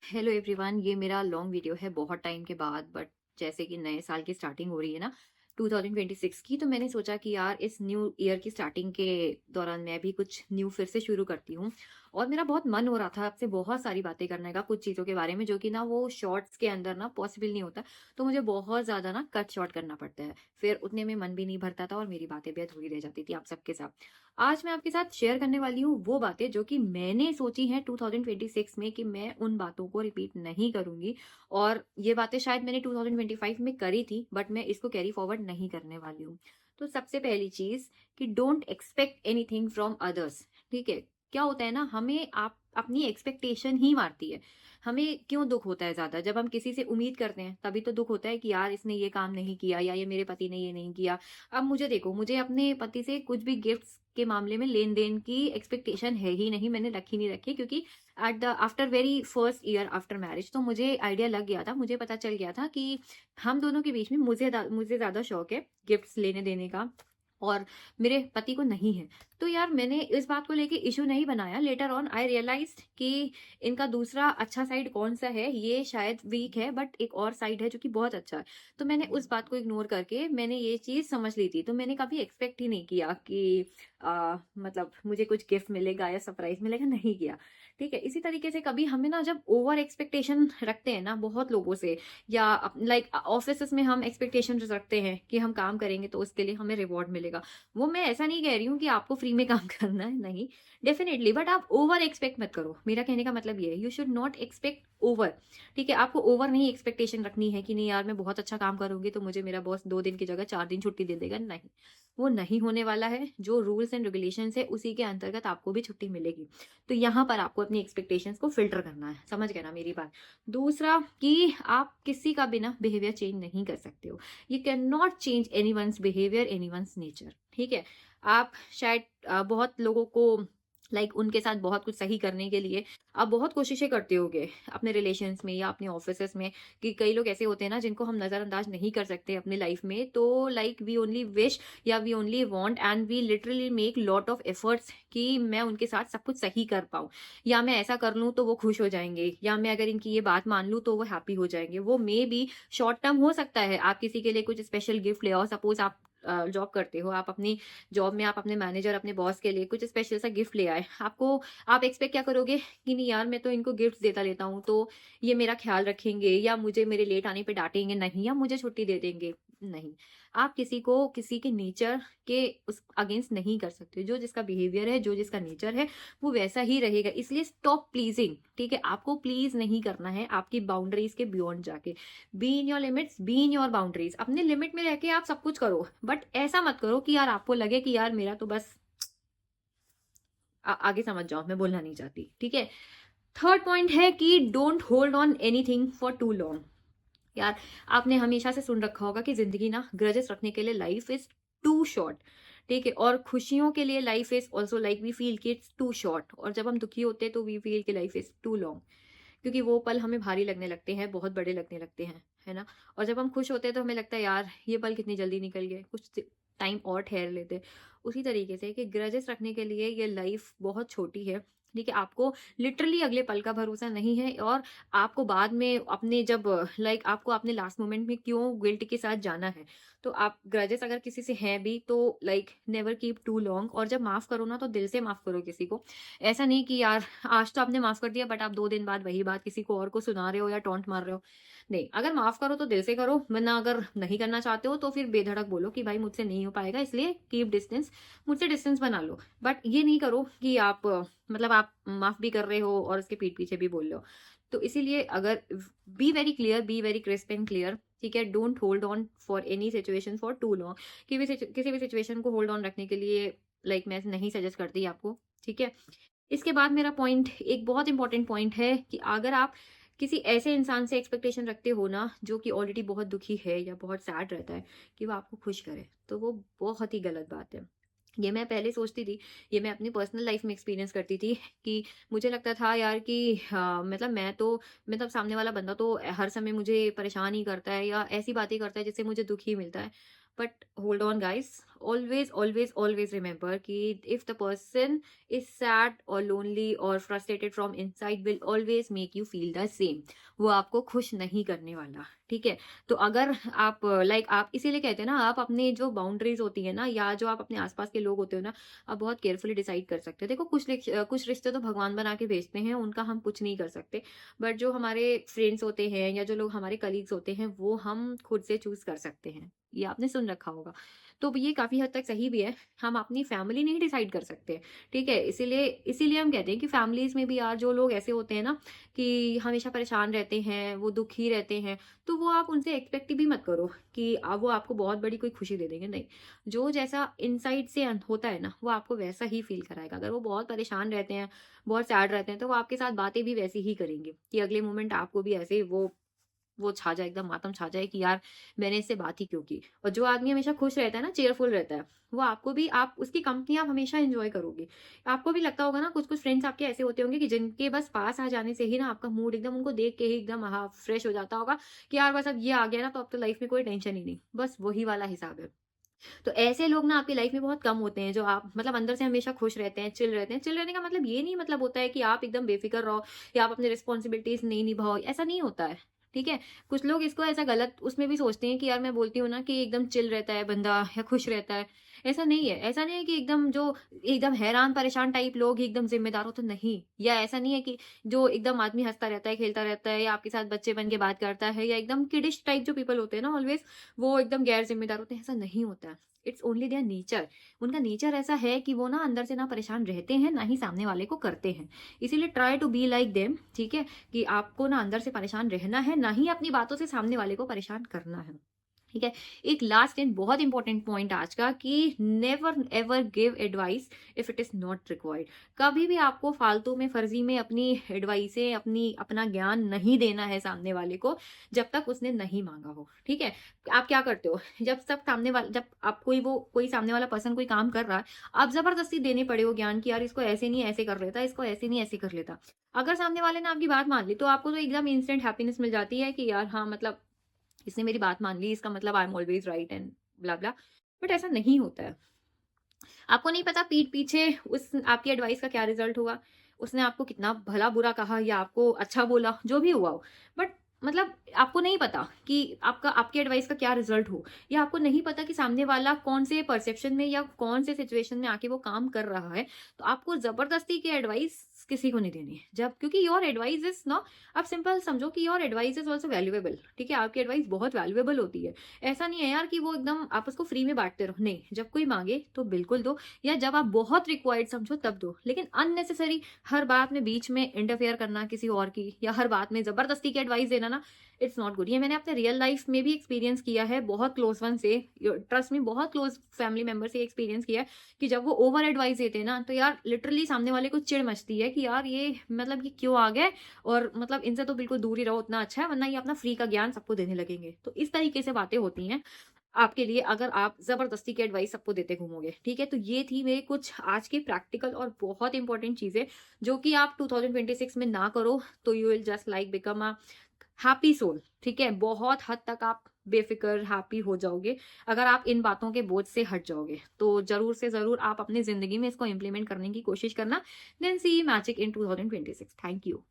Hello everyone, ये मेरा long video है बहुत टाइम के बाद। बट जैसे कि नए साल की स्टार्टिंग हो रही है ना, 2026 की, तो मैंने सोचा कि यार इस न्यू ईयर की स्टार्टिंग के दौरान मैं भी कुछ न्यू फिर से शुरू करती हूँ। और मेरा बहुत मन हो रहा था आपसे बहुत सारी बातें करने का कुछ चीज़ों के बारे में, जो कि ना वो शॉर्ट्स के अंदर ना पॉसिबल नहीं होता। तो मुझे बहुत ज़्यादा ना कट शॉर्ट करना पड़ता है, फिर उतने में मन भी नहीं भरता था और मेरी बातें भी अधूरी रह जाती थी आप सबके साथ। आज मैं आपके साथ शेयर करने वाली हूँ वो बातें जो कि मैंने सोची हैं 2026 में, कि मैं उन बातों को रिपीट नहीं करूंगी। और ये बातें शायद मैंने 2025 में करी थी, बट मैं इसको कैरी फॉरवर्ड नहीं करने वाली हूँ। तो सबसे पहली चीज, कि don't expect anything from others. ठीक है? क्या होता है ना, हमें आप अपनी एक्सपेक्टेशन ही मारती है। हमें क्यों दुख होता है ज्यादा, जब हम किसी से उम्मीद करते हैं तभी तो दुख होता है कि यार इसने ये काम नहीं किया, या ये मेरे पति ने ये नहीं किया। अब मुझे देखो, मुझे अपने पति से कुछ भी गिफ्ट्स के मामले में लेन देन की एक्सपेक्टेशन है ही नहीं, मैंने रखी नहीं रखी, क्योंकि at the after very first year after marriage तो मुझे आइडिया लग गया था, मुझे पता चल गया था कि हम दोनों के बीच में मुझे ज्यादा शौक है गिफ्ट्स लेने देने का, और मेरे पति को नहीं है। तो यार मैंने इस बात को लेके इशू नहीं बनाया। लेटर ऑन आई रियलाइज कि इनका दूसरा अच्छा साइड कौन सा है, ये शायद वीक है, बट एक और साइड है जो कि बहुत अच्छा है। तो मैंने उस बात को इग्नोर करके मैंने ये चीज समझ ली थी। तो मैंने कभी एक्सपेक्ट ही नहीं किया कि मतलब मुझे कुछ गिफ्ट मिलेगा या सरप्राइज मिलेगा, नहीं किया। ठीक है? इसी तरीके से कभी हमें ना, जब ओवर एक्सपेक्टेशन रखते हैं ना बहुत लोगों से, या लाइक ऑफिस में हम एक्सपेक्टेशन रखते हैं कि हम काम करेंगे तो उसके लिए हमें रिवॉर्ड मिलेगा। वो मैं ऐसा नहीं कह रही हूँ कि आपको फ्री में काम करना है, नहीं, डेफिनेटली, बट आप ओवर एक्सपेक्ट मत करो। मेरा कहने का मतलब ये है, you should not expect over. ठीक है? आपको ओवर नहीं एक्सपेक्टेशन रखनी है कि नहीं यार मैं बहुत अच्छा काम करूंगी तो मुझे मेरा बॉस 2 दिन की जगह 4 दिन छुट्टी दे देगा। नहीं, वो नहीं होने वाला है। जो रूल्स एंड रेगुलेशन है उसी के अंतर्गत आपको भी छुट्टी मिलेगी। तो यहाँ पर आपको अपनी एक्सपेक्टेशंस को फिल्टर करना है। समझ गए ना मेरी बात? दूसरा, कि आप किसी का बिना बिहेवियर चेंज नहीं कर सकते हो। You can not change any one's behaviour, any one's nature. ठीक है? आप शायद बहुत लोगों को उनके साथ बहुत कुछ सही करने के लिए आप बहुत कोशिशें करते होगे अपने रिलेशंस में या अपने ऑफिसेस में, कि कई लोग ऐसे होते हैं ना जिनको हम नजरअंदाज नहीं कर सकते अपने लाइफ में। तो वी ओनली विश, या we only want, and we literally make lot of efforts कि मैं उनके साथ सब कुछ सही कर पाऊं, या मैं ऐसा कर लूं तो वो खुश हो जाएंगे, या मैं अगर इनकी ये बात मान लूं तो वो हैप्पी हो जाएंगे। वो मे बी शॉर्ट टर्म हो सकता है, आप किसी के लिए कुछ स्पेशल गिफ्ट ले आओ। सपोज आप जॉब करते हो, आप अपनी जॉब में आप अपने मैनेजर, अपने बॉस के लिए कुछ स्पेशल सा गिफ्ट ले आए। आपको, आप एक्सपेक्ट क्या करोगे कि नहीं यार मैं तो इनको गिफ्ट देता लेता हूँ तो ये मेरा ख्याल रखेंगे, या मुझे मेरे लेट आने पे डांटेंगे नहीं, या मुझे छुट्टी दे देंगे। नहीं, आप किसी को किसी के नेचर के उस अगेंस्ट नहीं कर सकते। जो जिसका बिहेवियर है, जो जिसका नेचर है, वो वैसा ही रहेगा। इसलिए स्टॉप प्लीजिंग। ठीक है? आपको प्लीज नहीं करना है आपकी बाउंड्रीज के बियॉन्ड जाके। Be in your limits, be in your boundaries. अपने लिमिट में रह के आप सब कुछ करो, बट ऐसा मत करो कि यार आपको लगे कि यार मेरा तो बस आगे समझ जाओ, मैं बोलना नहीं चाहती। ठीक है? थर्ड पॉइंट है कि don't hold on anything for too long. यार, आपने हमेशा से सुन रखा होगा कि जिंदगी ना ग्रजेस रखने के लिए लाइफ इज टू शॉर्ट। ठीक है? और खुशियों के लिए life is also like we feel कि इट्स टू शॉर्ट, और जब हम दुखी होते हैं तो वी फील कि लाइफ इज टू लॉन्ग। क्योंकि वो पल हमें भारी लगने लगते हैं, बहुत बड़े लगने लगते हैं, है ना? और जब हम खुश होते हैं तो हमें लगता है यार ये पल कितनी जल्दी निकल गए, कुछ टाइम और ठहर लेते। उसी तरीके से कि ग्रजेस रखने के लिए ये लाइफ बहुत छोटी है। ठीक है? आपको लिटरली अगले पल का भरोसा नहीं है, और आपको बाद में अपने जब आपको अपने लास्ट मोमेंट में क्यों गिल्ट के साथ जाना है। तो आप ग्रजेस अगर किसी से हैं भी तो नेवर कीप टू लॉन्ग। और जब माफ करो ना तो दिल से माफ करो किसी को। ऐसा नहीं कि यार आज तो आपने माफ कर दिया बट आप 2 दिन बाद वही बात किसी को और को सुना रहे हो या टॉन्ट मार रहे हो। नहीं, अगर माफ करो तो दिल से करो, वरना अगर नहीं करना चाहते हो तो फिर बेधड़क बोलो कि भाई मुझसे नहीं हो पाएगा, इसलिए कीप डिस्टेंस, मुझसे डिस्टेंस बना लो। बट ये नहीं करो कि आप आप माफ भी कर रहे हो और उसके पीठ पीछे भी बोल रहे हो। तो इसीलिए अगर, be very clear, be very crisp and clear. ठीक है? Don't hold on for any situation for too long. किसी भी सिचुएशन को होल्ड ऑन रखने के लिए मैं नहीं सजेस्ट करती आपको। ठीक है? इसके बाद मेरा पॉइंट, एक बहुत इंपॉर्टेंट पॉइंट है, कि अगर आप किसी ऐसे इंसान से एक्सपेक्टेशन रखते हो ना जो कि ऑलरेडी बहुत दुखी है या बहुत सैड रहता है, कि वो आपको खुश करे, तो वो बहुत ही गलत बात है। ये मैं पहले सोचती थी, ये मैं अपनी पर्सनल लाइफ में एक्सपीरियंस करती थी, कि मुझे लगता था यार कि मैं तो, सामने वाला बंदा तो हर समय मुझे परेशान ही करता है या ऐसी बातें करता है जिससे मुझे दुख ही मिलता है। But hold on guys, always always always remember कि if the person is sad और लोनली और frustrated from inside will always make you feel the same. वो आपको खुश नहीं करने वाला, ठीक है। तो अगर आप आप इसीलिए कहते हैं ना, आप अपने जो बाउंड्रीज होती है ना, या जो आप अपने आसपास के लोग होते हो ना, आप बहुत केयरफुली डिसाइड कर सकते हो। देखो कुछ रिश्ते तो भगवान बना के भेजते हैं, उनका हम कुछ नहीं कर सकते। बट जो हमारे फ्रेंड्स होते हैं या जो लोग हमारे कलीग्स होते हैं, वो हम खुद से चूज कर सकते हैं। ये आपने सुन रखा होगा। तो ये काफी हद तक सही भी है। हम अपनी फैमिली नहीं डिसाइड कर सकते, ठीक है। इसीलिए इसीलिए हम कहते हैं कि फैमिलीज में भी यार जो लोग ऐसे होते हैं ना कि हमेशा परेशान रहते हैं, वो दुखी रहते हैं, तो वो आप उनसे एक्सपेक्ट भी मत करो कि वो आपको बहुत बड़ी कोई खुशी दे देंगे। नहीं, जो जैसा इनसाइड से होता है ना, वो आपको वैसा ही फील कराएगा। अगर वो बहुत परेशान रहते हैं, बहुत सैड रहते हैं, तो वो आपके साथ बातें भी वैसी ही करेंगे कि अगले मोमेंट आपको भी ऐसे वो छा जाए, एकदम मातम छा जाए कि यार मैंने इससे बात ही क्यों की। और जो आदमी हमेशा खुश रहता है ना, चेयरफुल रहता है, वो आपको भी, आप उसकी कंपनी आप हमेशा एंजॉय करोगे। आपको भी लगता होगा ना, कुछ कुछ फ्रेंड्स आपके ऐसे होते होंगे कि जिनके बस पास आ जाने से ही ना आपका मूड एकदम, उनको देख के ही एकदम हाँ फ्रेश हो जाता होगा कि यार बस अब ये आ गया ना, तो अब तो लाइफ में कोई टेंशन ही नहीं, बस वही वाला हिसाब है। तो ऐसे लोग ना आपकी लाइफ में बहुत कम होते हैं, जो आप मतलब अंदर से हमेशा खुश रहते हैं, चिल रहते हैं। चिल रहने का मतलब ये नहीं मतलब होता है कि आप एकदम बेफिक्र रहो या आप अपनी रिस्पॉन्सिबिलिटीज नहीं निभाओ, ऐसा नहीं होता है, ठीक है। कुछ लोग इसको ऐसा गलत उसमें भी सोचते हैं कि यार मैं बोलती हूँ ना कि एकदम चिल रहता है बंदा या खुश रहता है। ऐसा नहीं है, ऐसा नहीं है कि एकदम जो एकदम हैरान परेशान टाइप लोग ही एकदम जिम्मेदार हो, तो नहीं। या ऐसा नहीं है कि जो एकदम आदमी हंसता रहता है, खेलता रहता है, या आपके साथ बच्चे बन के बात करता है, या एकदम किडिश टाइप जो पीपल होते हैं ना ऑलवेज, वो एकदम गैर जिम्मेदार होते हैं, ऐसा नहीं होता है। It's only their nature. उनका नेचर ऐसा है कि वो ना अंदर से ना परेशान रहते हैं, ना ही सामने वाले को करते हैं। इसीलिए try to be like them, ठीक है, कि आपको ना अंदर से परेशान रहना है, ना ही अपनी बातों से सामने वाले को परेशान करना है, ठीक है। एक लास्ट एंड बहुत इंपॉर्टेंट पॉइंट आज का कि never ever give advice if it is not required. कभी भी आपको फालतू में फर्जी में अपनी एडवाइसें, अपना ज्ञान नहीं देना है सामने वाले को, जब तक उसने नहीं मांगा हो, ठीक है। आप क्या करते हो, जब आप कोई सामने वाला पर्सन कोई काम कर रहा है, आप जबरदस्ती देने पड़े हो ज्ञान की, यार इसको ऐसे नहीं ऐसे कर लेता, इसको ऐसे नहीं ऐसे कर लेता। अगर सामने वाले ने आपकी बात मान ली, तो आपको तो एकदम इंस्टेंट हैप्पीनेस मिल जाती है कि यार हाँ मतलब इसने मेरी बात मान ली, इसका मतलब I am always right and blah blah. But ऐसा नहीं होता है। आपको नहीं पता पीठ पीछे उस आपकी एडवाइस का क्या रिजल्ट हुआ। उसने आपको कितना भला बुरा कहा या आपको अच्छा बोला, जो भी हुआ हो, बट मतलब आपको नहीं पता कि आपकी एडवाइस का क्या रिजल्ट हो, या आपको नहीं पता कि सामने वाला कौन से परसेप्शन में या कौन से सिचुएशन में आके वो काम कर रहा है। तो आपको जबरदस्ती की एडवाइस किसी को नहीं देनी है, जब क्योंकि योर एडवाइस इज ना, आप सिंपल समझो कि your advice is also valuable, ठीक है। आपकी एडवाइस बहुत वैल्यूएबल होती है। ऐसा नहीं है यार कि वो एकदम आप उसको फ्री में बांटते रहो, नहीं, जब कोई मांगे तो बिल्कुल दो, या जब आप बहुत रिक्वायर्ड समझो तब दो। लेकिन अननेसेसरी हर बात में बीच में इंटरफेयर करना किसी और की, या हर बात में जबरदस्ती की एडवाइस देना ना, इट्स नॉट गुड। ये मैंने अपने रियल लाइफ में भी एक्सपीरियंस किया है, बहुत क्लोज वन से, ट्रस्ट में बहुत क्लोज फैमिली मेंबर से एक्सपीरियंस किया है कि जब वो ओवर एडवाइस देते हैं ना, तो यार लिटरली सामने वाले को चिढ़ मचती है कि यार ये मतलब ये क्यों आ गए, और मतलब इनसे तो बिल्कुल दूर ही रहो, उतना अच्छा है, वरना ये अपना फ्री का ज्ञान सबको देने लगेंगे। तो इस तरीके से बातें होती हैं आपके लिए, अगर आप जबरदस्ती की एडवाइस सबको देते घूमोगे, ठीक है। तो ये थी मेरे कुछ आज के प्रैक्टिकल और बहुत इंपॉर्टेंट चीजें, जो कि आप 2026 में ना करो, तो you will just like become a happy soul, ठीक है। बहुत हद तक आप बेफिक्र हैप्पी हो जाओगे अगर आप इन बातों के बोझ से हट जाओगे। तो जरूर से जरूर आप अपनी जिंदगी में इसको इम्प्लीमेंट करने की कोशिश करना। Then see magic in 2026। Thank you.